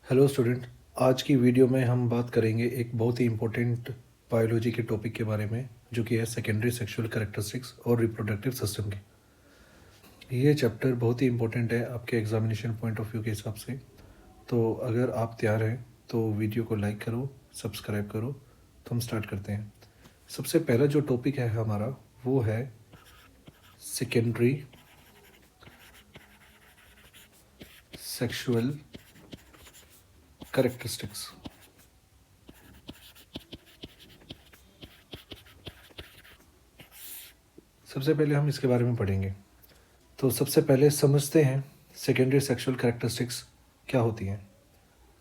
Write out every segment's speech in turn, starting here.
Hello student. आज की video में हम बात करेंगे एक बहुत ही इम्पोर्टेंट बायोलॉजी के टॉपिक के बारे में, जो कि है सेकेंडरी सेक्सुअल कैरेक्टरिस्टिक्स और रिप्रोडक्टिव सिस्टम के। ये चैप्टर बहुत ही इम्पोर्टेंट है आपके एग्जामिनेशन पॉइंट ऑफ व्यू के हिसाब से। तो अगर आप तैयार हैं तो वीडियो को लाइक करो, सब्सक्राइब करो। तो हम स्टार्ट करते हैं। सबसे पहला जो टॉपिक है हमारा वो है सेकेंडरी सेक्सुअल कैरेक्टरिस्टिक्स। सबसे पहले हम इसके बारे में पढ़ेंगे। तो सबसे पहले समझते हैं सेकेंडरी सेक्सुअल कैरेक्टरिस्टिक्स क्या होती हैं।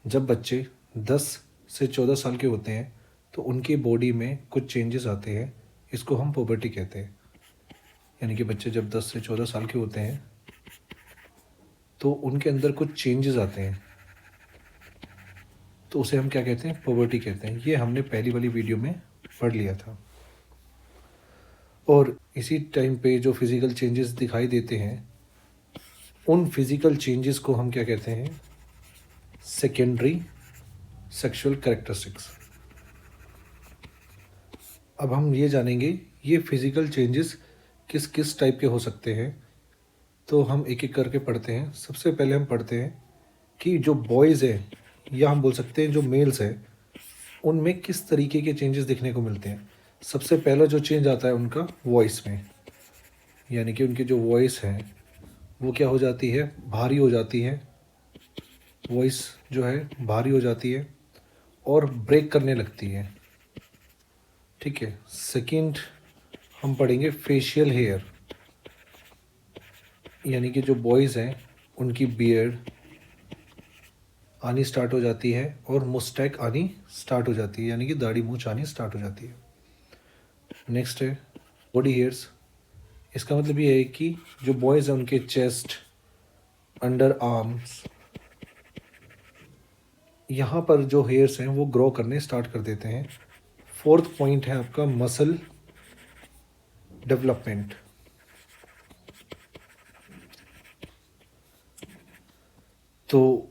जब बच्चे 10 से 14 साल के होते हैं तो उनकी बॉडी में कुछ चेंजेस आते हैं। इसको हम पुबर्टी कहते हैं। यानी कि बच्चे जब 10 से 14 साल के होते हैं तो उनके अंदर कुछ चेंजेस आते हैं, तो उसे हम क्या कहते हैं? पुबर्टी कहते हैं। ये हमने पहली वाली वीडियो में पढ़ लिया था। और इसी टाइम पे जो फिज़िकल चेंजेस दिखाई देते हैं, उन फिज़िकल चेंजेस को हम क्या कहते हैं? Secondary sexual characteristics. अब हम ये जानेंगे ये फिज़िकल चेंजेस किस किस टाइप के हो सकते हैं। तो हम एक एक करके पढ़ते हैं। सबसे पहले हम पढ़ते हैं कि जो बॉयज़ हैं, या हम बोल सकते हैं जो मेल्स हैं, उनमें किस तरीके के चेंजेस देखने को मिलते हैं। सबसे पहला जो चेंज आता है उनका वॉइस में, यानी कि उनकी जो वॉइस है वो क्या हो जाती है? भारी हो जाती है। वॉइस जो है भारी हो जाती है और ब्रेक करने लगती है। ठीक है। सेकंड हम पढ़ेंगे फेशियल हेयर, यानी कि जो बॉयज़ हैं उनकी बियर्ड आनी स्टार्ट हो जाती है और मुस्टैक आनी स्टार्ट हो जाती है, यानी कि दाढ़ी मूंछ आनी स्टार्ट हो जाती है। नेक्स्ट है बॉडी हेयर्स। इसका मतलब ये है कि जो बॉयज़ हैं उनके चेस्ट, अंडर आर्म्स, यहाँ पर जो हेयर्स हैं वो ग्रो करने स्टार्ट कर देते हैं। फोर्थ पॉइंट है आपका मसल डेवलपमेंट। तो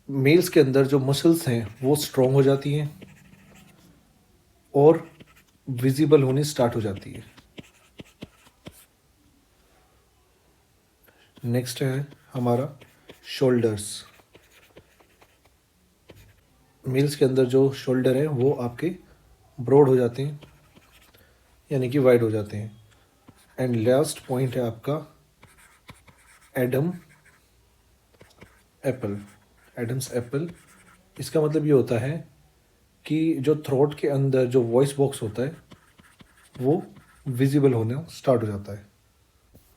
मेल्स के अंदर जो मसल्स हैं वो स्ट्रॉन्ग हो जाती हैं और विजिबल होनी स्टार्ट हो जाती है। नेक्स्ट है हमारा शोल्डर्स। मेल्स के अंदर जो शोल्डर हैं वो आपके ब्रॉड हो जाते हैं, यानी कि वाइड हो जाते हैं। एंड लास्ट पॉइंट है आपका एडम एप्पल। एडम्स एप्पल, इसका मतलब ये होता है कि जो थ्रोट के अंदर जो वॉइस बॉक्स होता है वो विजिबल होना स्टार्ट हो जाता है।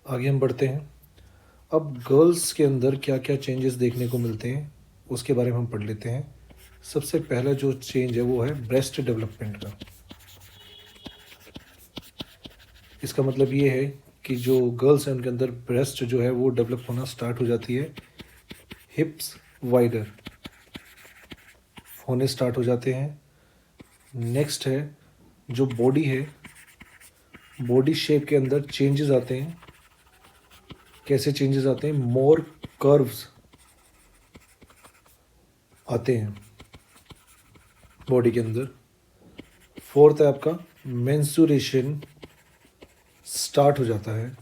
आगे हम बढ़ते हैं। अब गर्ल्स के अंदर क्या क्या चेंजेस देखने को मिलते हैं उसके बारे में हम पढ़ लेते हैं। सबसे पहला जो चेंज है वो है ब्रेस्ट डेवलपमेंट का। इसका मतलब ये है कि जो गर्ल्स हैं उनके अंदर ब्रेस्ट जो है वो डेवलप होना स्टार्ट हो जाती है। हिप्स वाइडर होने स्टार्ट हो जाते हैं। नेक्स्ट है जो बॉडी है, बॉडी शेप के अंदर चेंजेस आते हैं। कैसे चेंजेस आते हैं? मोर कर्व्स आते हैं बॉडी के अंदर। फोर्थ है आपका मेंस्ट्रुएशन स्टार्ट हो जाता है।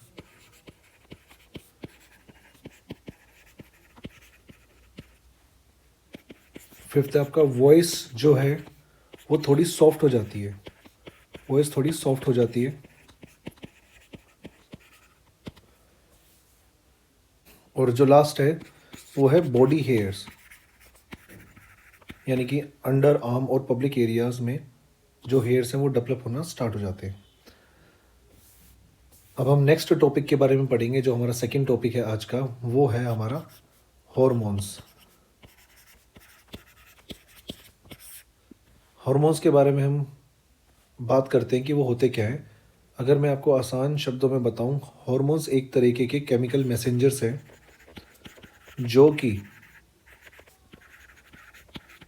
फिफ्थ है आपका वॉइस जो है वो थोड़ी सॉफ्ट हो जाती है। वॉइस थोड़ी सॉफ्ट हो जाती है। और जो लास्ट है वो है बॉडी हेयर्स, यानी कि अंडर आर्म और पब्लिक एरियाज में जो हेयर्स हैं वो डेवलप होना स्टार्ट हो जाते हैं। अब हम नेक्स्ट टॉपिक के बारे में पढ़ेंगे। जो हमारा सेकंड टॉपिक है आज का वो है हमारा हॉर्मोन्स। हॉर्मोन्स के बारे में हम बात करते हैं कि वो होते क्या हैं। अगर मैं आपको आसान शब्दों में बताऊं, हॉर्मोन्स एक तरीके के केमिकल मैसेंजर्स हैं जो कि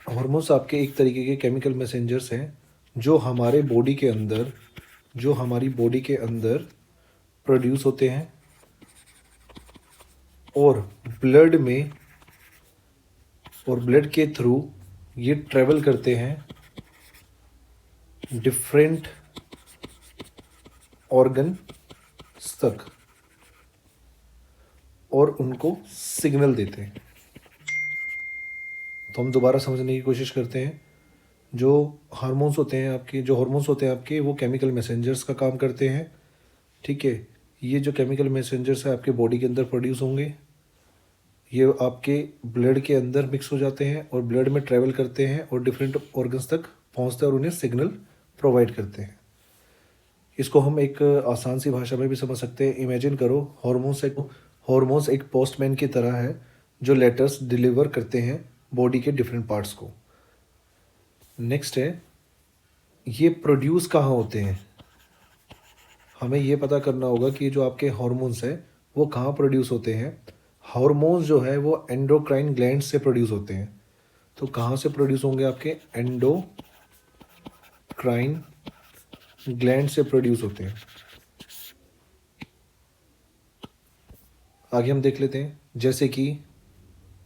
हॉर्मोन्स आपके एक तरीके के केमिकल मैसेंजर्स हैं जो हमारे बॉडी के अंदर, जो हमारी बॉडी के अंदर प्रोड्यूस होते हैं और ब्लड में और ब्लड के थ्रू ये ट्रेवल करते हैं डिफरेंट ऑर्गन तक और उनको सिग्नल देते हैं। तो हम दोबारा समझने की कोशिश करते हैं। जो हार्मोन्स होते हैं आपके, जो हार्मोन्स होते हैं आपके, वो केमिकल मैसेंजर्स का काम करते हैं। ठीक है, ये जो केमिकल मैसेंजर्स है आपके बॉडी के अंदर प्रोड्यूस होंगे, ये आपके ब्लड के अंदर मिक्स हो जाते हैं और ब्लड में ट्रैवल करते हैं और डिफरेंट ऑर्गन्स तक पहुंचते हैं और उन्हें सिग्नल प्रोवाइड करते हैं। इसको हम एक आसान सी भाषा में भी समझ सकते हैं। इमेजिन करो, हॉर्मोन्स एक पोस्टमैन की तरह है जो लेटर्स डिलीवर करते हैं बॉडी के डिफरेंट पार्ट्स को। नेक्स्ट है, ये प्रोड्यूस कहाँ होते हैं। हमें ये पता करना होगा कि जो आपके हॉर्मोन्स हैं वो कहाँ प्रोड्यूस होते हैं। हॉर्मोन्स जो है वो एंडोक्राइन ग्लैंड से प्रोड्यूस होते हैं। तो कहाँ से प्रोड्यूस होंगे, आपके एंडोक्राइन ग्लैंड से प्रोड्यूस होते हैं। आगे हम देख लेते हैं, जैसे कि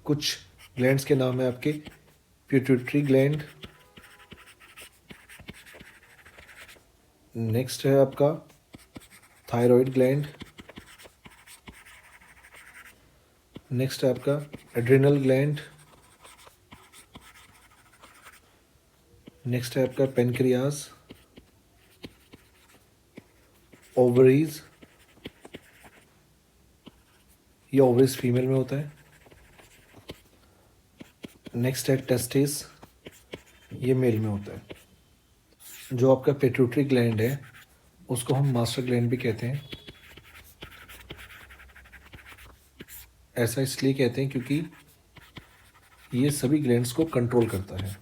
कुछ ग्लैंड्स के नाम है आपके पिट्यूटरी ग्लैंड, नेक्स्ट है आपका थायराइड ग्लैंड, नेक्स्ट है आपका एड्रिनल ग्लैंड, नेक्स्ट है आपका पेनक्रियाज, ओवरीज, ये ओवरीज फीमेल में होता है, नेक्स्ट है टेस्टिस, ये मेल में होता है। जो आपका पिट्यूटरी ग्लैंड है उसको हम मास्टर ग्लैंड भी कहते हैं। ऐसा इसलिए कहते हैं क्योंकि ये सभी ग्लैंड्स को कंट्रोल करता है।